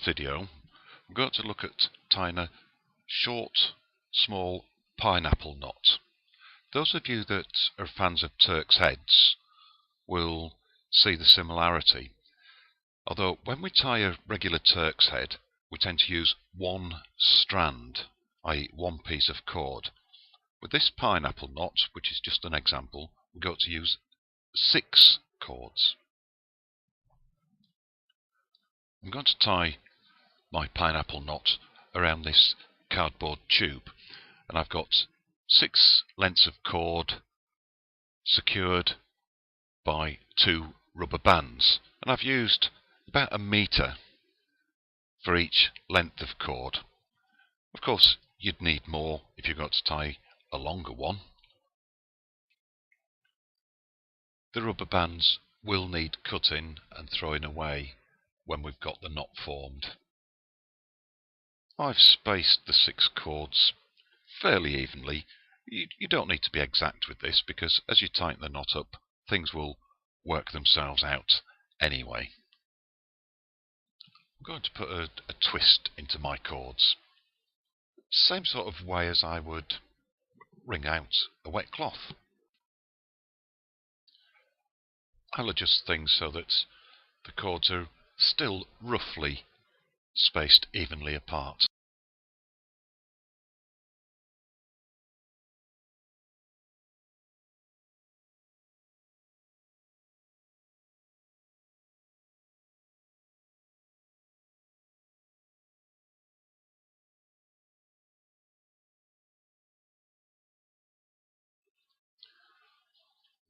video, we're going to look at tying a short, small pineapple knot. Those of you that are fans of Turk's heads will see the similarity. Although when we tie a regular Turk's head, we tend to use one strand, i.e. one piece of cord. With this pineapple knot, which is just an example, we're going to use 6 cords. I'm going to tie my pineapple knot around this cardboard tube, and I've got 6 lengths of cord secured by 2 rubber bands, and I've used about 1 metre for each length of cord. Of course, you'd need more if you've got to tie a longer one. The rubber bands will need cutting and throwing away when we've got the knot formed. I've spaced the 6 cords fairly evenly. You don't need to be exact with this, because as you tighten the knot up, things will work themselves out anyway. I'm going to put a twist into my cords. Same sort of way as I would wring out a wet cloth. I'll adjust things so that the cords are still roughly spaced evenly apart.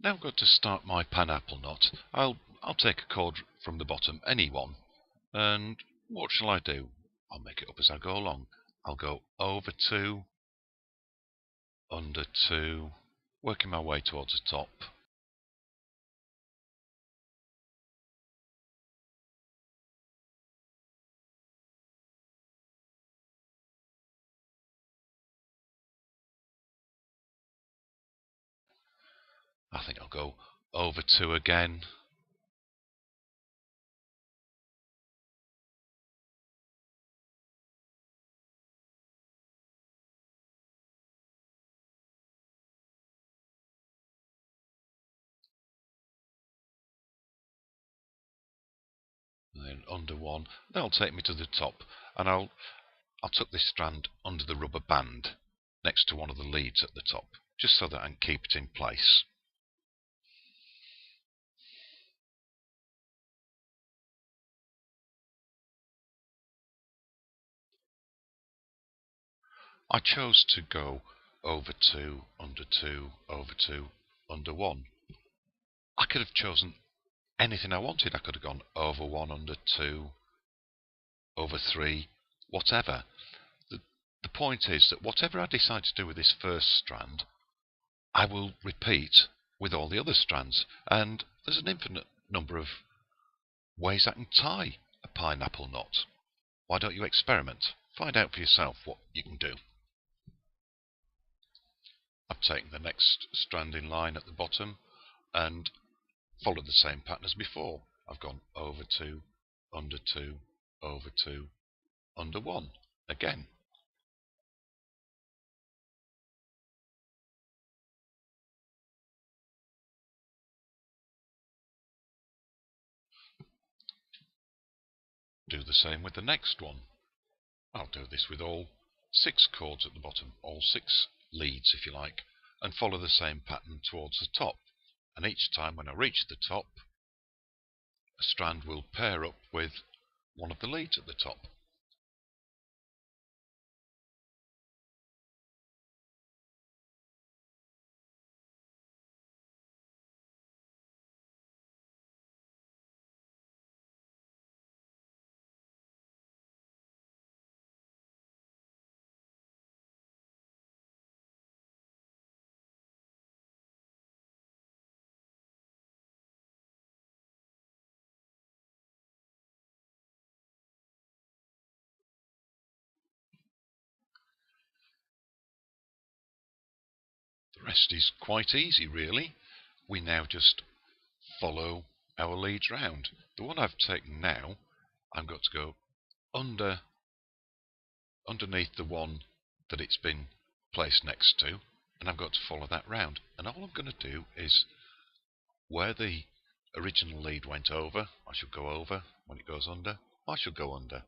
Now I'm going to start my pineapple knot. I'll take a cord from the bottom, any one, and what shall I do? I'll make it up as I go along. I'll go over 2, under 2, working my way towards the top. I think I'll go over 2 again. And then under 1. That'll take me to the top, and I'll tuck this strand under the rubber band next to one of the leads at the top, just so that I can keep it in place. I chose to go over 2, under 2, over 2, under 1. I could have chosen anything I wanted. I could have gone over 1, under 2, over 3, whatever. The point is that whatever I decide to do with this first strand, I will repeat with all the other strands. And there's an infinite number of ways I can tie a pineapple knot. Why don't you experiment? Find out for yourself what you can do. I've taken the next strand in line at the bottom and followed the same pattern as before. I've gone over 2, under 2, over 2, under 1 again. Do the same with the next one. I'll do this with all 6 cords at the bottom, all 6 leads if you like, and follow the same pattern towards the top. And each time when I reach the top, a strand will pair up with one of the leads at the top. The rest is quite easy, really. We now just follow our leads round. The one I've taken now, I'm going to go underneath the one that it's been placed next to, and I've got to follow that round. And all I'm going to do is, where the original lead went over, I should go over. When it goes under, I should go under.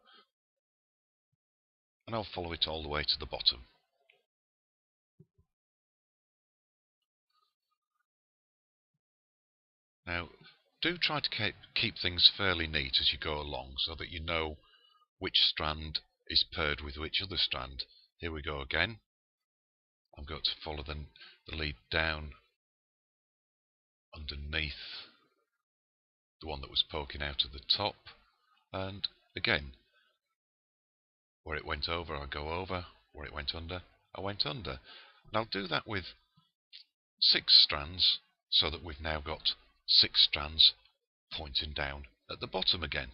And I'll follow it all the way to the bottom. Now, do try to keep things fairly neat as you go along, so that you know which strand is paired with which other strand. Here we go again. I'm going to follow the lead down underneath the one that was poking out of the top, and again, where it went over, I go over. Where it went under, I went under. And I'll do that with 6 strands, so that we've now got 6 strands pointing down at the bottom again.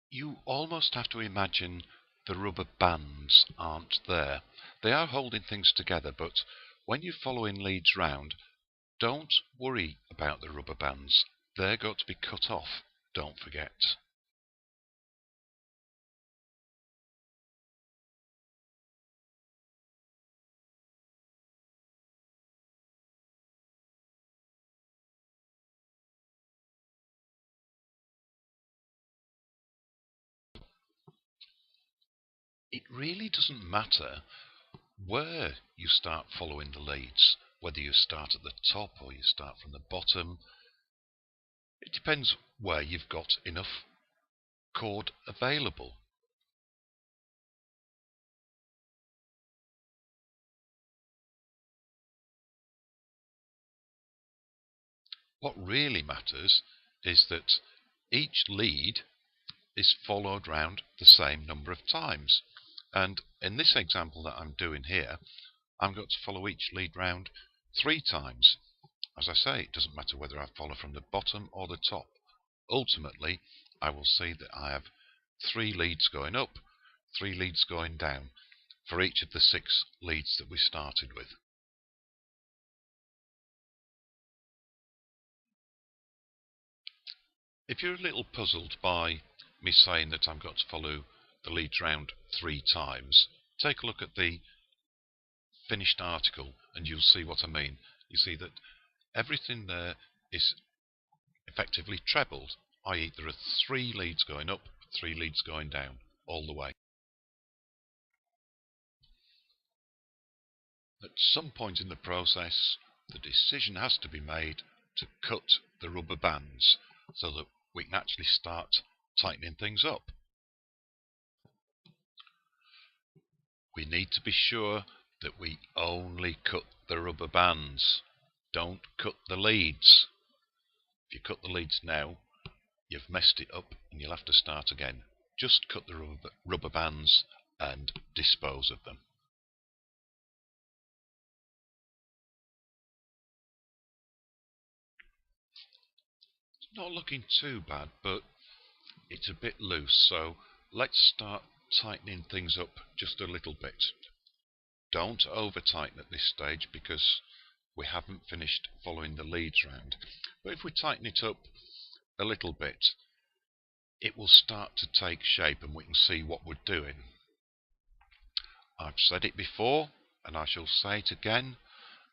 You almost have to imagine the rubber bands aren't there. They are holding things together, but when you're following leads round, don't worry about the rubber bands. They're got to be cut off, don't forget. It really doesn't matter where you start following the leads, whether you start at the top or you start from the bottom. It depends where you've got enough cord available. What really matters is that each lead is followed round the same number of times. And in this example that I'm doing here, I'm going to follow each lead round 3 times. As I say, it doesn't matter whether I follow from the bottom or the top. Ultimately, I will see that I have 3 leads going up, 3 leads going down for each of the 6 leads that we started with. If you're a little puzzled by me saying that I'm going to follow the leads round 3 times, take a look at the finished article and you'll see what I mean. You see that everything there is effectively trebled, i.e. there are 3 leads going up, 3 leads going down, all the way. At some point in the process, the decision has to be made to cut the rubber bands so that we can actually start tightening things up. We need to be sure that we only cut the rubber bands. Don't cut the leads. If you cut the leads now, you've messed it up and you'll have to start again. Just cut the rubber bands and dispose of them. It's not looking too bad, but it's a bit loose, so let's start tightening things up just a little bit. Don't over tighten at this stage because we haven't finished following the leads round. But if we tighten it up a little bit, it will start to take shape and we can see what we're doing. I've said it before and I shall say it again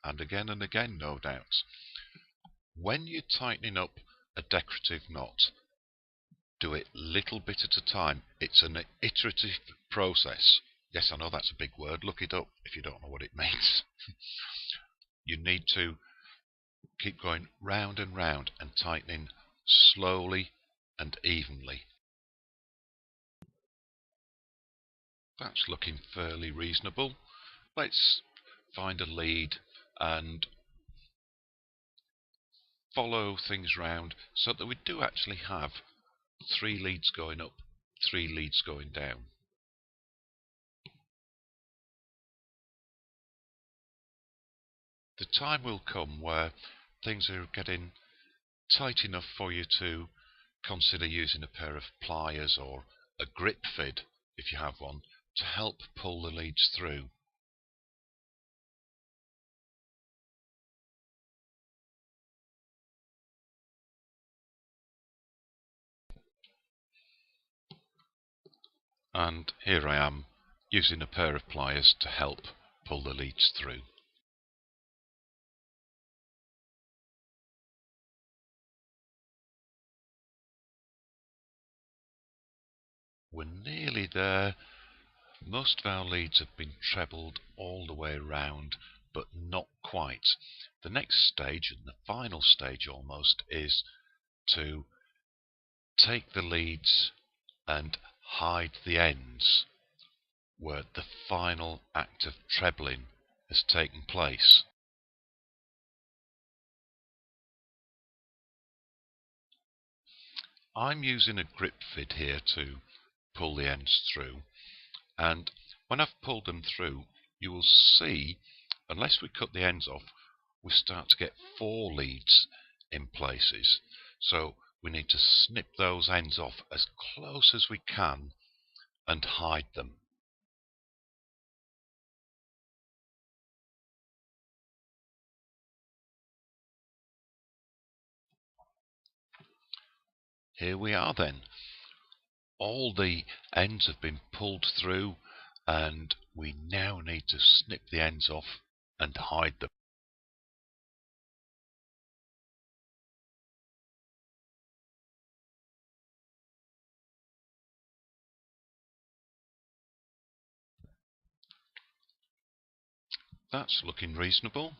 and again and again, no doubt. When you're tightening up a decorative knot, do it little bit at a time. It's an iterative process. Yes, I know that's a big word. Look it up if you don't know what it means. You need to keep going round and round and tightening slowly and evenly. That's looking fairly reasonable. Let's find a lead and follow things round so that we do actually have 3 leads going up, 3 leads going down. The time will come where things are getting tight enough for you to consider using a pair of pliers or a grip fid, if you have one, to help pull the leads through. And here I am using a pair of pliers to help pull the leads through. We're nearly there. Most of our leads have been trebled all the way round, but not quite. The next stage, and the final stage almost, is to take the leads and hide the ends where the final act of trebling has taken place. I'm using a grip fid here to pull the ends through, and when I've pulled them through, you will see, unless we cut the ends off, we start to get 4 leads in places. So we need to snip those ends off as close as we can and hide them. Here we are then. All the ends have been pulled through, and we now need to snip the ends off and hide them. That's looking reasonable.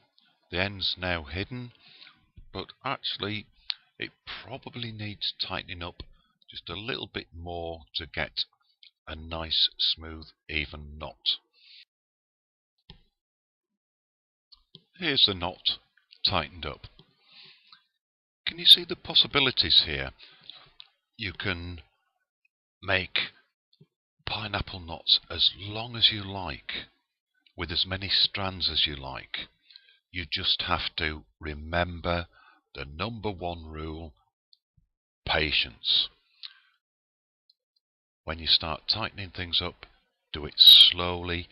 The end's now hidden, but actually it probably needs tightening up just a little bit more to get a nice, smooth, even knot. Here's the knot tightened up. Can you see the possibilities here? You can make pineapple knots as long as you like, with as many strands as you like. You just have to remember the number 1 rule: patience. When you start tightening things up, do it slowly,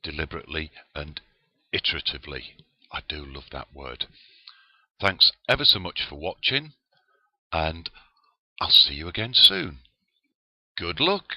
deliberately, and iteratively. I do love that word. Thanks ever so much for watching, and I'll see you again soon. Good luck!